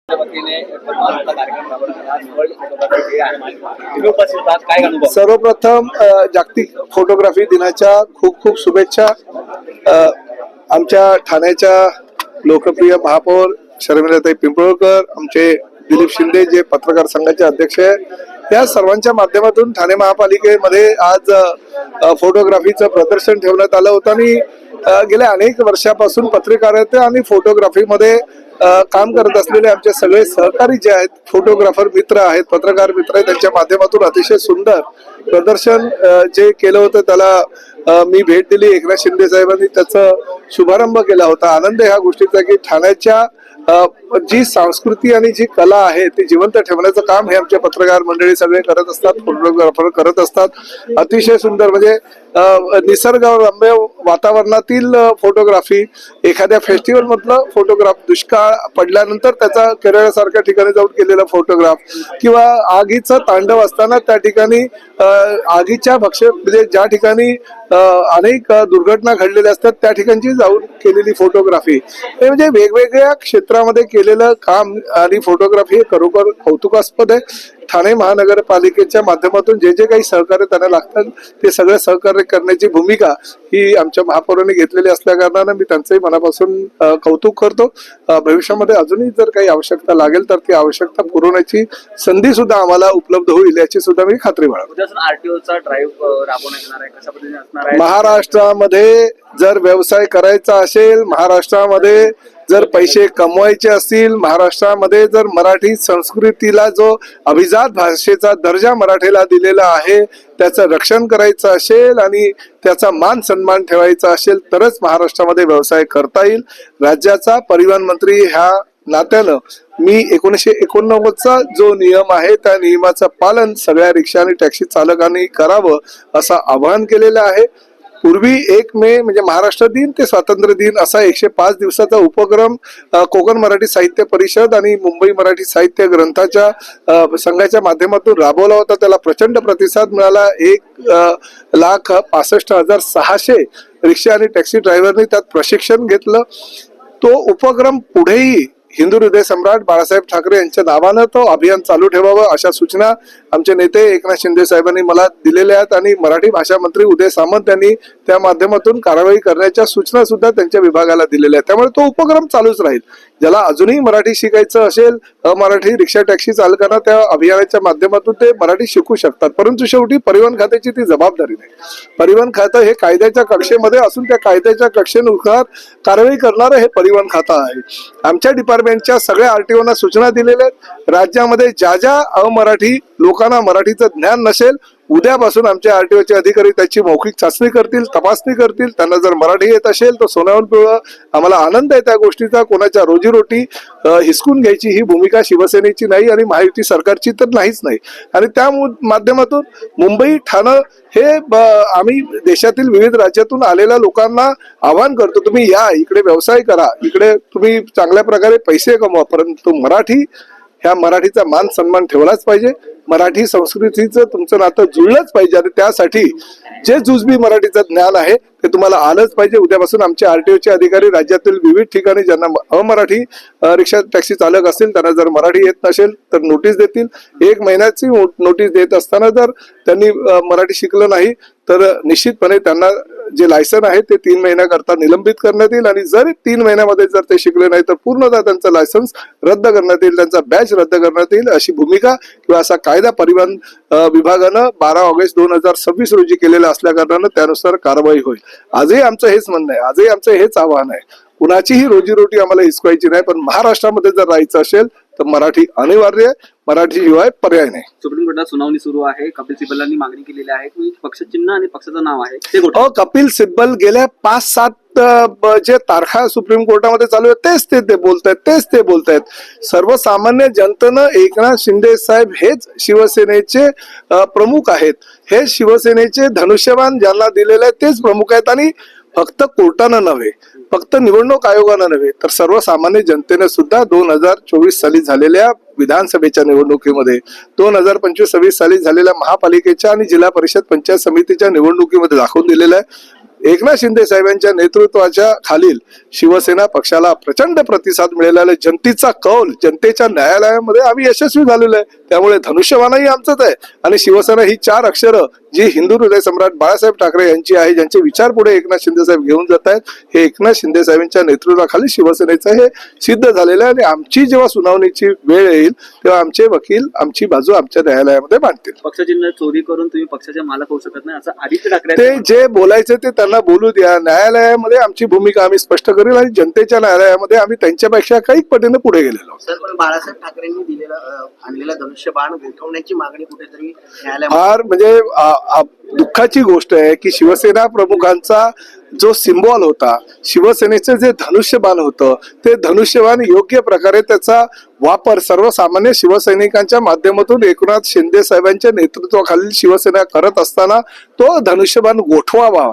वतीने कार्यक्रम राबवण्यात आला. निवड फोटोग्राफी आहे. तुम्ही उपस्थित आहात. काय अनुभव? सर्वप्रथम जागतिक फोटोग्राफी दिनाच्या खूप खूप शुभेच्छा. आमच्या ठाण्याच्या लोकप्रिय महापौर शर्मिलाताई पिंपळकर, आमचे दिलीप शिंदे जे पत्रकार संघाचे अध्यक्ष आहे, या सर्वांच्या माध्यमातून ठाणे महापालिकेमध्ये आज फोटोग्राफीचं प्रदर्शन ठेवण्यात आलं होतं. आणि गेल्या अनेक वर्षापासून पत्रकारिता आणि फोटोग्राफीमध्ये काम करत असलेले आमचे सगळे सहकारी जे आहेत, फोटोग्राफर मित्र आहेत, पत्रकार मित्र आहेत, त्यांच्या माध्यमातून अतिशय सुंदर प्रदर्शन जे केलं होतं त्याला मी भेट दिली. एकनाथ शिंदे साहेबांनी त्याचा शुभारंभ केला होता. आनंद ह्या गोष्टीचा की ठाण्याच्या जी संस्कृती आणि जी कला आहे ती जिवंत ठेवण्याचं काम हे आमचे पत्रकार मंडळी सगळे करत असतात, फोटोग्राफर करत असतात. अतिशय सुंदर म्हणजे निसर्गरम्य वातावरणातील फोटोग्राफी, एखाद्या फेस्टिवल मधलं फोटोग्राफ, दुष्काळ पडल्यानंतर त्याचा केरळसारख्या ठिकाणी जाऊन केलेला फोटोग्राफ, किंवा आगीचं तांडव असताना त्या ठिकाणी आगीच्या म्हणजे ज्या ठिकाणी अनेक दुर्घटना घडलेल्या असतात त्या ठिकाणची जाऊन केलेली फोटोग्राफी, हे म्हणजे वेगवेगळ्या क्षेत्रामध्ये केलेलं काम आणि फोटोग्राफी हे खरोखर कौतुकास्पद आहे. ठाणे महानगरपालिकेच्या माध्यमातून जे जे काही सहकार्य त्यांना लागतात ते सगळं सहकार्य करण्याची भूमिका ही आमच्या महापौरांनी घेतलेली असल्या कारणानं मी त्यांचंही मनापासून कौतुक करतो. भविष्यामध्ये अजूनही जर काही आवश्यकता लागेल तर ती आवश्यकता पुरवण्याची संधी सुद्धा आम्हाला उपलब्ध होईल याची सुद्धा मी खात्री बाळगतो. आरटीओचा ड्राईव्ह राबवण्यात येणार आहे, कशा पद्धतीने असणार आहे? महाराष्ट्रामध्ये जर व्यवसाय करायचा असेल, महाराष्ट्रामध्ये जर पैसे कमवायचे असतील, महाराष्ट्रामध्ये जर मराठी संस्कृतीला जो अभिजात भाषेचा दर्जा मराठीला दिलेला आहे त्याचं रक्षण करायचं असेल आणि त्याचा मान सन्मान ठेवायचा असेल तरच महाराष्ट्रामध्ये व्यवसाय करता येईल. राज्याचा परिवहन मंत्री ह्या नात्यानं मी 1989चा जो नियम आहे त्या नियमाचं पालन सगळ्या रिक्षा आणि टॅक्सी चालकांनी करावं असं आवाहन केलेलं आहे. पूर्वी 1 मे म्हणजे महाराष्ट्र दिन ते स्वातंत्र्य दिन असा 105 दिवसाचा उपक्रम कोकण मराठी साहित्य परिषद आणि मुंबई मराठी साहित्य ग्रंथाच्या संघाच्या माध्यमातून राबवला होता. त्याला प्रचंड प्रतिसाद मिळाला. 1,65,600 रिक्षा आणि टॅक्सी ड्रायव्हरनी त्यात प्रशिक्षण घेतलं. तो उपक्रम पुढेही हिंदू हृदय सम्राट बाळासाहेब ठाकरे यांच्या नावानं तो अभियान चालू ठेवावं अशा सूचना आमचे नेते एकनाथ शिंदे साहेबांनी मला दिलेल्या आहेत. आणि मराठी भाषा मंत्री उदय सामंत यांनी त्या माध्यमातून कारवाई करण्याच्या सूचना सुद्धा त्यांच्या विभागाला दिलेल्या आहेत. त्यामुळे तो उपक्रम चालूच राहील. ज्याला अजूनही मराठी शिकायचं असेल, मराठी रिक्षा टॅक्सी चालकांना त्या अभियानाच्या माध्यमातून ते मराठी शिकू शकतात. परंतु शेवटी परिवहन खात्याची ती जबाबदारी नाही. परिवहन खातं हे कायद्याच्या कक्षेमध्ये असून त्या कायद्याच्या कक्षेनुसार कारवाई करणारं हे परिवहन खातं आहे. आमच्या डिपार्टमेंटच्या सगळ्या आरटीओना सूचना दिलेल्या आहेत. राज्यामध्ये ज्या ज्या अमराठी लोकांना मराठीचं ज्ञान नसेल, उद्यापासून आमचे आरटीओचे अधिकारी त्याची मौखिक चाचणी करतील, तपासणी करतील. त्यांना जर मराठी येत असेल तर सोन्याहून पिवळं. आम्हाला आनंद आहे त्या गोष्टीचा. कोणाच्या रोजीरोटी हिसकून घ्यायची ही भूमिका शिवसेनेची नाही आणि महायुती सरकारची तर नाहीच नाही. आणि त्या माध्यमातून मुंबई, ठाणं हे आम्ही देशातील विविध राज्यातून आलेल्या लोकांना आवाहन करतो, तुम्ही या, इकडे व्यवसाय करा, इकडे तुम्ही चांगल्या प्रकारे पैसे कमवा, परंतु ह्या मराठीचा मान सन्मान ठेवलाच पाहिजे. मराठी संस्कृतीचं तुमचं नातं जुळलंच पाहिजे आणि त्यासाठी जे जुजबी मराठीचं ज्ञान आहे ते तुम्हाला आलंच पाहिजे. उद्यापासून आमचे आरटीओचे अधिकारी राज्यातील विविध ठिकाणी ज्यांना अमराठी रिक्षा टॅक्सी चालक असतील त्यांना जर मराठी येत नसेल तर नोटीस देतील. 1 महिन्याची नोटीस देत असताना जर त्यांनी मराठी शिकलं नाही तर निश्चितपणे त्यांना जे लायसन आहे ते 3 महिन्याकरता निलंबित करण्यात येईल. आणि जर 3 महिन्यामध्ये जर ते शिकले नाही तर पूर्णतः त्यांचं लायसन्स रद्द करण्यात येईल, त्यांचा बॅच रद्द करण्यात येईल. अशी भूमिका किंवा असा कायदा परिवहन विभागानं 12 ऑगस्ट 2026 रोजी केलेला असल्या कारणानं त्यानुसार कारवाई होईल. आजही आमचं हेच म्हणणं आहे, आजही आमचं हेच आव्हान आहे. कुणाचीही रोजीरोटी आम्हाला हिसकायची नाही, पण महाराष्ट्रामध्ये जर राहायचं असेल तर मराठी अनिवार्य आहे. मराठी शिवाय पर्याय नाही. सुप्रीम कोर्टात सुनावणी सुरू आहे. कपिल सिब्बलांनी मागणी केलेली आहे की पक्ष चिन्ह आणि पक्षाचं नाव आहे ते कुठे? कपिल सिब्बल गेल्या 5-7 जे तारखा सुप्रीम कोर्टामध्ये चालू आहे तेच ते बोलतायत. सर्वसामान्य जनतेनं एकनाथ शिंदे साहेब हेच शिवसेनेचे प्रमुख आहेत. हे शिवसेनेचे धनुष्यबाण ज्यांना दिलेले आहेत तेच प्रमुख आहेत. आणि फक्त कोर्टानं नव्हे, फक्त निवडणूक आयोगानं नव्हे तर सर्वसामान्य जनतेने सुद्धा 2024 साली झालेल्या विधानसभेच्या निवडणुकीमध्ये, 2025-26 साली झालेल्या महापालिकेच्या आणि जिल्हा परिषद पंचायत समितीच्या निवडणुकीमध्ये दाखवून दिलेलं आहे. एकनाथ शिंदे साहेबांच्या नेतृत्वाच्या खालील शिवसेना पक्षाला प्रचंड प्रतिसाद मिळालेला आहे. जनतेचा कौल, जनतेच्या न्यायालयामध्ये आम्ही यशस्वी झालेलो आहे. त्यामुळे धनुष्यबाणही आमचंच आहे आणि शिवसेना ही 4 अक्षरं जी हिंदू हृदय सम्राट बाळासाहेब ठाकरे यांची आहे, ज्यांचे विचार पुढे एकनाथ शिंदे साहेब घेऊन जात आहेत, हे एकनाथ शिंदे साहेबांच्या नेतृत्वाखाली शिवसेनेचं हे सिद्ध झालेलं आहे. आणि आमची जेव्हा सुनावणीची वेळ येईल तेव्हा आमचे वकील आमची बाजू आमच्या न्यायालयामध्ये मांडतील. पक्षचिन्ह चोरी करून तुम्ही पक्षाचे मालक होऊ शकत नाही असं आदित्य ठाकरे ते जे बोलायचे ते त्यांना बोलू द्या. न्यायालयामध्ये आमची भूमिका आम्ही स्पष्ट करेल आणि जनतेच्या न्यायालयामध्ये आम्ही त्यांच्यापेक्षा काही पटीने पुढे गेलेलो आहोत. सर, पण बाळासाहेब ठाकरेंनी आणलेला धनुष्यबाण गोठवण्याची मागणी कुठेतरी न्यायालयात फार म्हणजे दुःखाची गोष्ट आहे की शिवसेना प्रमुखांचा जो सिम्बॉल होता, शिवसेनेचं जे धनुष्यबाण होतं, ते धनुष्यबाण योग्य प्रकारे त्याचा वापर सर्वसामान्य शिवसैनिकांच्या माध्यमातून एकनाथ शिंदे साहेबांच्या नेतृत्वाखालील शिवसेना करत असताना तो धनुष्यबाण गोठवावा.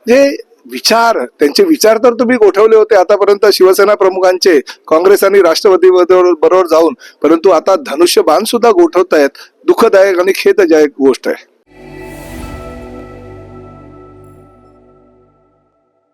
जे विचार, त्यांचे विचार तर तुम्ही गोठवले होते आतापर्यंत शिवसेना प्रमुखांचे काँग्रेस आणि राष्ट्रवादी बरोबर जाऊन, परंतु आता धनुष्यबाण सुद्धा गोठवतायत. दुःखदायक आणि खेददायक गोष्ट आहे.